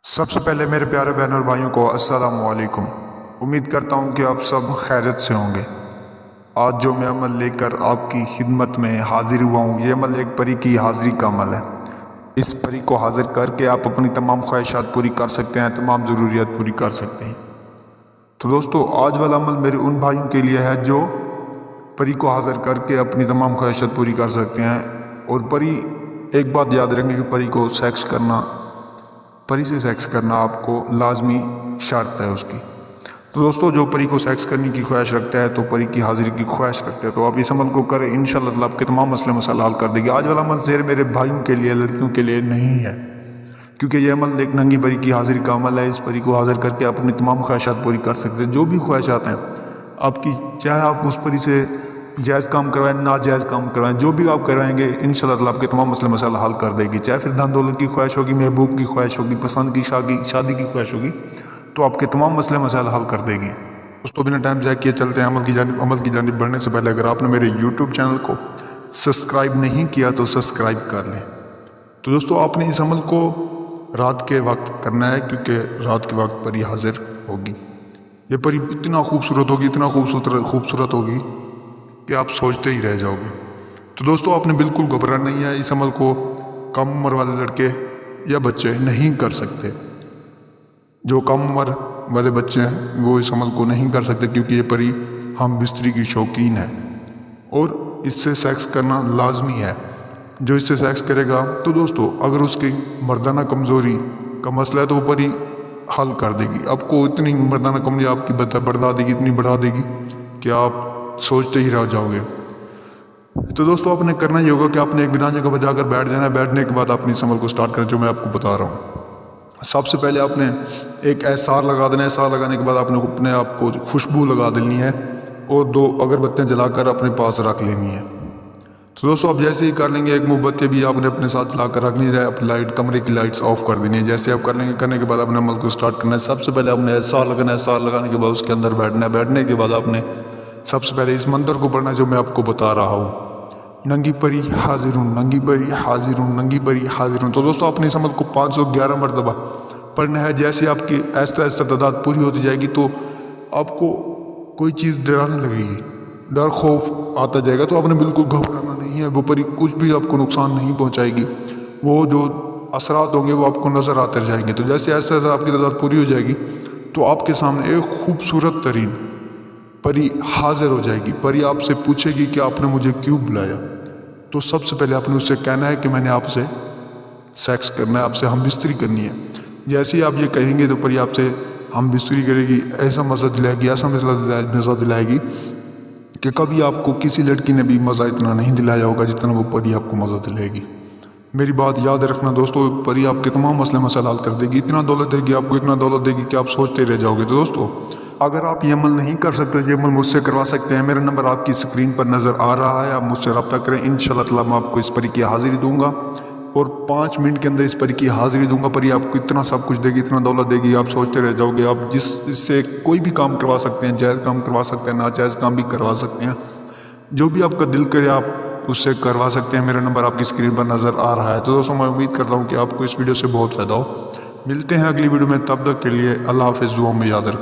سب سے پہلے میرے پیارے بہن اور بھائیوں کو السلام علیکم۔ امید کرتا ہوں کہ آپ سب خیریت سے ہوں گے۔ آج جو میں عمل لے کر آپ کی خدمت میں حاضر ہوا ہوں، یہ عمل ایک پری کی حاضری کا عمل ہے۔ اس پری کو حاضر کر کے آپ اپنی تمام خواہشات پوری کر سکتے ہیں، تمام ضروریات پوری کر سکتے ہیں۔ تو دوستو، آج والا عمل میرے ان بھائیوں کے لیے ہے جو پری کو حاضر کر کے اپنی تمام خواہشات پوری کر سکتے ہیں۔ اور پری، ایک بات یاد رکھیں کہ پری سے سیکس کرنا آپ کو لازمی شرط ہے اس کی۔ تو دوستو، جو پری کو سیکس کرنے کی خواہش رکھتا ہے تو پری کی حاضری کی خواہش رکھتا ہے، تو آپ اس عمل کو کریں، انشاءاللہ آپ کے تمام مسائل حل کر دے گی۔ آج والا عمل صرف میرے بھائیوں کے لیے، لڑکیوں کے لیے نہیں ہے، کیونکہ یہ عمل ایک ننگی پری کی حاضری کا عمل ہے۔ اس پری کو حاضر کر کے آپ اپنی تمام خواہشات پوری کر سکتے ہیں، جو بھی خواہشات ہیں آپ کی، چاہے آپ اس پری سے جائز کام کروائیں، ناجائز کام کروائیں، جو بھی آپ کروائیں گے انشاءاللہ آپ کے تمام مسائل حل کر دے گی۔ چاہے پھر دھن دولت کی خواہش ہوگی، محبوب کی خواہش ہوگی، پسند کی شادی کی خواہش ہوگی، تو آپ کے تمام مسائل حل کر دے گی۔ دوستو، بنا ٹائم ضائع کیے چلتے ہیں عمل کی جانب بڑھنے سے پہلے اگر آپ نے میرے یوٹیوب چینل کو سبسکرائب نہیں کیا تو سبسکرائب کر لیں۔ تو دوستو، آپ نے اس عمل کو رات کے وقت کرنا ہے، کیونکہ رات کے وقت پری حاضر ہوگی۔ یہ پری اتنا خوبصورت ہوگی، اتنا خوبصورت ہوگی کہ آپ سوچتے ہی رہ جاؤ گے۔ تو دوستو، آپ نے بالکل گھبرانا نہیں ہے۔ اس عمل کو کم عمر والے لڑکے یا بچے نہیں کر سکتے۔ جو کم عمر والے بچے ہیں وہ اس عمل کو نہیں کر سکتے، کیونکہ یہ پری ہم بستری کی شوقین ہے اور اس سے سیکس کرنا لازمی ہے۔ جو اس سے سیکس کرے گا، تو دوستو اگر اس کی مردانہ کمزوری کا مسئلہ ہے تو وہ پری حل کر دے گی۔ آپ کو اتنی مردانہ کمزوری آپ کی بڑھا دے گی، اتنی بڑھا دے گی کہ آپ سوچتے ہی رہ جاؤ گے۔ تو دوستو، آپ نے کرنا یہ ہوگا کہ آپ نے ایک بنا جگہ پر جا کر بیٹھ جانا ہے۔ بیٹھنے کے بعد آپ نے اس عمل کو سٹارٹ کریں جو میں آپ کو بتا رہا ہوں۔ سب سے پہلے آپ نے ایک احسار لگا دینا ہے۔ احسار لگانے کے بعد آپ نے اپنے آپ کو خوشبو لگا دینی ہے اور 2 اگربتیاں جلا کر اپنے پاس رکھ لینی ہے۔ تو دوستو، آپ جیسے ہی کر لیں گے، ایک موم بتی بھی آپ نے اپنے ساتھ جلا کر رکھنی ہے، اپنی کمرے کی لائٹس آف کر دینی ہے۔ جیسے آپ کر لیں گے، کرنے کے بعد اپنے عمل کو سٹارٹ کرنا ہے۔ سب سے پہلے آپ نے احسار لگانا ہے۔ احسار لگانے کے بعد اس کے اندر بیٹھنا ہے۔ بیٹھنے کے بعد آپ نے سب سے پہلے اس منتر کو پڑھنا ہے جو میں آپ کو بتا رہا ہوں: ننگی پری حاضر ہوں، ننگی پری حاضر ہوں، ننگی پری حاضر ہوں۔ تو دوستو، آپ نے اس عمل کو 511 مرتبہ پڑھنا ہے۔ جیسے آپ کی آہستہ آہستہ تعداد پوری ہوتی جائے گی تو آپ کو کوئی چیز ڈرانے لگے گی، ڈر خوف آتا جائے گا، تو آپ نے بالکل گھبرانا نہیں ہے۔ وہ پری کچھ بھی آپ کو نقصان نہیں پہنچائے گی۔ وہ جو اثرات ہوں گے وہ آپ کو نظر آتے جائیں گے۔ تو جیسے آہستہ آہستہ آپ کی تعداد پوری ہو جائے گی تو آپ کے سامنے ایک خوبصورت ترین پری حاضر ہو جائے گی۔ پری آپ سے پوچھے گی کہ آپ نے مجھے کیوں بلایا؟ تو سب سے پہلے آپ نے اس سے کہنا ہے کہ میں نے آپ سے سیکس کرنا ہے، آپ سے ہم بستری کرنی ہے۔ جیسے ہی آپ یہ کہیں گے تو پری آپ سے ہم بستری کرے گی، ایسا مزہ دلائے گی، ایسا مزہ دلائے گی کہ کبھی آپ کو کسی لڑکی نے بھی مزہ اتنا نہیں دلایا ہوگا جتنا وہ پری آپ کو مزہ دلائے گی۔ میری بات یاد رکھنا دوستو، پری آپ کے تمام مسائل حل کر دے گی۔ اتنا دولت دے گی آپ کو، اتنا دولت دے گی کہ آپ سوچتے رہ جاؤ گے۔ تو دوستو، اگر آپ یہ عمل نہیں کر سکتے، یہ عمل مجھ سے کروا سکتے ہیں۔ میرا نمبر آپ کی سکرین پر نظر آ رہا ہے، آپ مجھ سے رابطہ کریں۔ انشاءاللہ تعالیٰ میں آپ کو اس پری کی حاضری دوں گا اور 5 منٹ کے اندر اس پری کی حاضری دوں گا۔ پری آپ کو اتنا سب کچھ دے گی، اتنا دولت دے گی، آپ سوچتے رہ جاؤ گے۔ آپ اس سے کوئی بھی کام کروا سکتے ہیں، جائز کام کروا سکتے ہیں، ناجائز کام بھی کروا سکتے ہیں، جو بھی آپ کا دل کرے آپ اس سے کروا سکتے ہیں۔ میرا نمبر آپ کی سکرین پر نظر آ رہا ہے۔ تو دوستوں، میں امید کرتا ہوں کہ آپ کو اس ویڈیو سے بہت فائدہ ہو۔ ملتے ہیں اگلی ویڈیو میں، تب تک کے لیے اللہ حافظ، دعاؤں میں یاد رکھیں۔